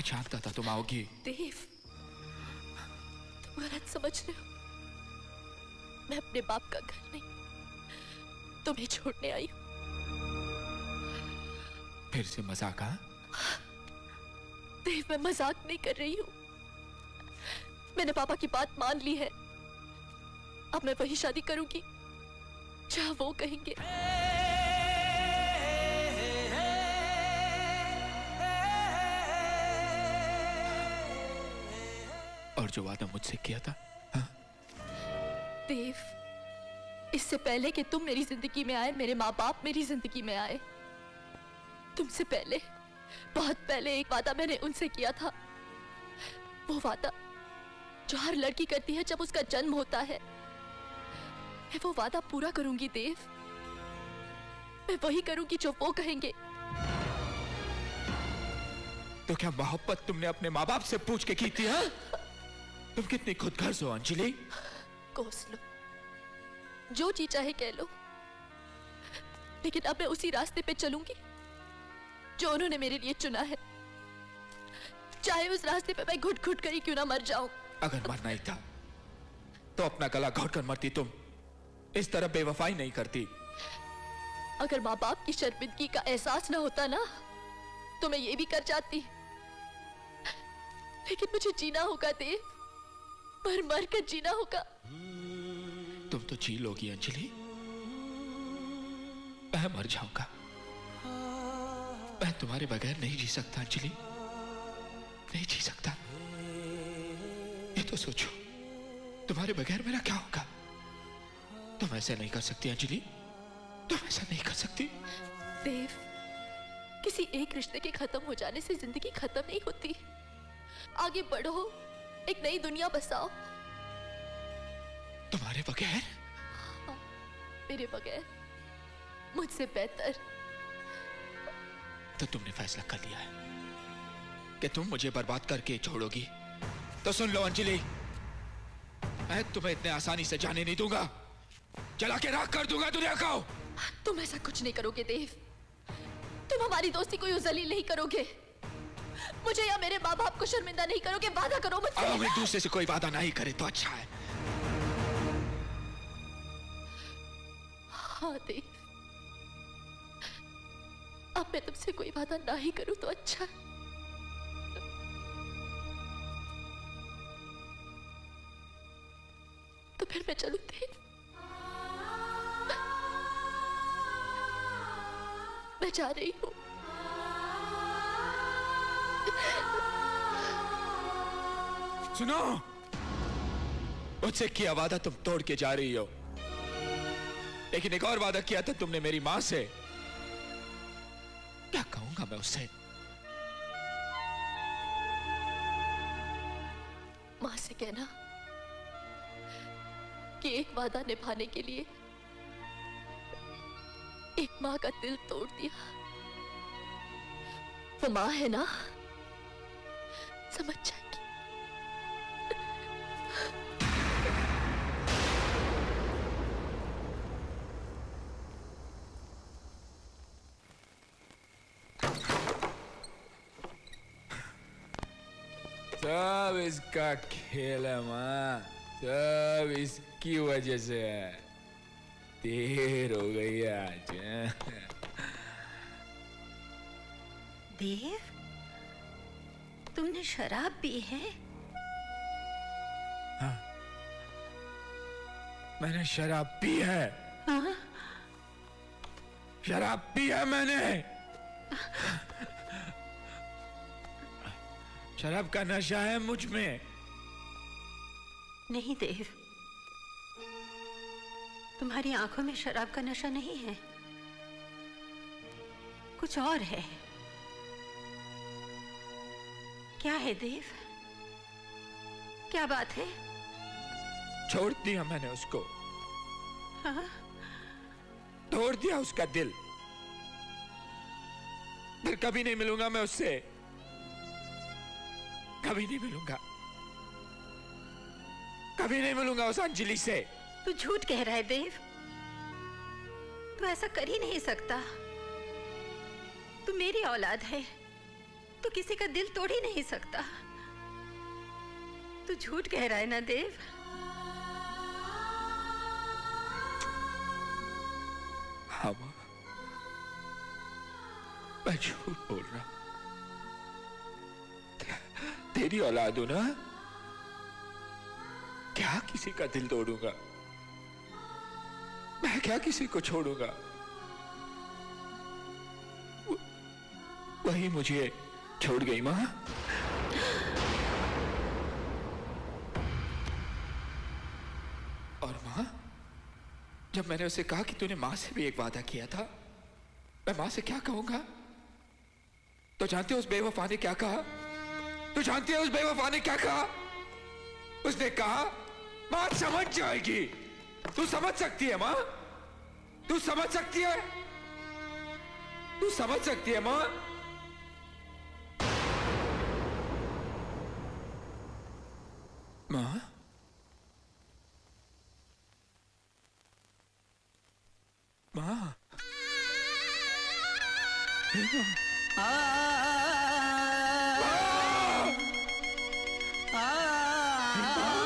मैं जानता था तुम आओगी। देव, तुम गलत समझ रहे हो। मैं अपने बाप का घर नहीं, तुम्हें छोड़ने आई हूं। फिर से मजाक? देव, मैं मजाक नहीं कर रही हूं। मैंने पापा की बात मान ली है। अब मैं वही शादी करूंगी जहां वो कहेंगे। और जो वादा मुझसे किया था? हाँ? देव, इससे पहले कि तुम मेरी जिंदगी में आए, मेरे माँ बाप मेरी जिंदगी में आए। तुमसे पहले, बहुत पहले एक वादा मैंने उनसे किया था। वो वादा जो हर लड़की करती है जब उसका जन्म होता है। मैं वो वादा पूरा करूंगी देव। मैं वही करूंगी जो वो कहेंगे। तो क्या मोहब्बत तुमने अपने माँ बाप से पूछ के की थी? हाँ? तुम कितनी खुदगर्ज हो अंजलि। कोस लो, जो जी चाहे कह लो, लेकिन अब मैं उसी रास्ते पे चलूंगी जो उन्होंने मेरे लिए चुना है, चाहे उस रास्ते पे मैं घुट घुट कर ही क्यों ना मर जाऊं। अगर मरना ही था तो अपना गला घोट कर मरती। तुम इस तरह बेवफाई नहीं करती। अगर माँ बाप की शर्मिंदगी का एहसास ना होता ना, तो मैं ये भी कर जाती। लेकिन मुझे जीना होगा देव, मर मर कर जीना होगा। तुम तो जी लोगी अंजलि, मैं मर जाऊंगा। मैं तुम्हारे बगैर नहीं जी सकता अंजलि, नहीं जी सकता। ये तो सोचो, तुम्हारे बगैर मेरा क्या होगा? तुम ऐसा नहीं कर सकती अंजलि, तुम ऐसा नहीं कर सकती। देव, किसी एक रिश्ते के खत्म हो जाने से जिंदगी खत्म नहीं होती। आगे बढ़ो, एक नई दुनिया बसाओ। तुम्हारे बगैर? हाँ, मेरे बगैर, मुझसे बेहतर। तो तुमने फैसला कर लिया है कि तुम मुझे बर्बाद करके छोड़ोगी। तो सुन लो अंजलि, मैं तुम्हें इतने आसानी से जाने नहीं दूंगा। जला के राख कर दूंगा दुनिया को। तुम ऐसा कुछ नहीं करोगे देव। तुम हमारी दोस्ती को यूं जलील नहीं करोगे। मुझे या मेरे माँ बाप को शर्मिंदा नहीं करोगे। वादा करो मुझसे। अब हमें दूसरे से कोई वादा नहीं करे तो अच्छा है। हाँ देव, अब मैं तुमसे कोई वादा ना ही करूं तो अच्छा है। तो फिर मैं चलूं देव? मैं जा रही हूं। सुनो, मुझसे किया वादा तुम तोड़ के जा रही हो, लेकिन एक और वादा किया था तुमने मेरी मां से। क्या कहूंगा मैं उससे? मां से कहना कि एक वादा निभाने के लिए एक मां का दिल तोड़ दिया। वो मां है ना, समझ जाएगी। सब इसका खेल है माँ, सब इसकी वजह से है। देर हो गई आज। देव, तुमने शराब पी है? हाँ, मैंने शराब पी है। हाँ? शराब पी है मैंने। शराब का नशा है मुझ में। नहीं देव, तुम्हारी आंखों में शराब का नशा नहीं है, कुछ और है। क्या है देव? क्या बात है? छोड़ दिया मैंने उसको। हाँ? तोड़ दिया उसका दिल। फिर कभी नहीं मिलूंगा मैं उससे, कभी नहीं मिलूंगा, कभी नहीं मिलूंगा उस अंजलि से। तू झूठ कह रहा है देव, तू ऐसा कर ही नहीं सकता। तू मेरी औलाद है, तू किसी का दिल तोड़ ही नहीं सकता। तू झूठ कह रहा है ना देव? हाँ माँ, मैं झूठ बोल रहा। तेरी औलाद हूं ना, क्या किसी का दिल तोड़ूंगा? मैं क्या किसी को छोड़ूंगा? वही मुझे छोड़ गई माँ। और माँ, जब मैंने उसे कहा कि तूने माँ से भी एक वादा किया था, मैं माँ से क्या कहूंगा? तो जानते हो उस बेवफा ने क्या कहा? तू जानती है उस बेवफा ने क्या कहा? उसने कहा माँ समझ जाएगी। तू समझ सकती है माँ? तू समझ सकती है? तू समझ सकती है माँ? माँ, माँ, माँ,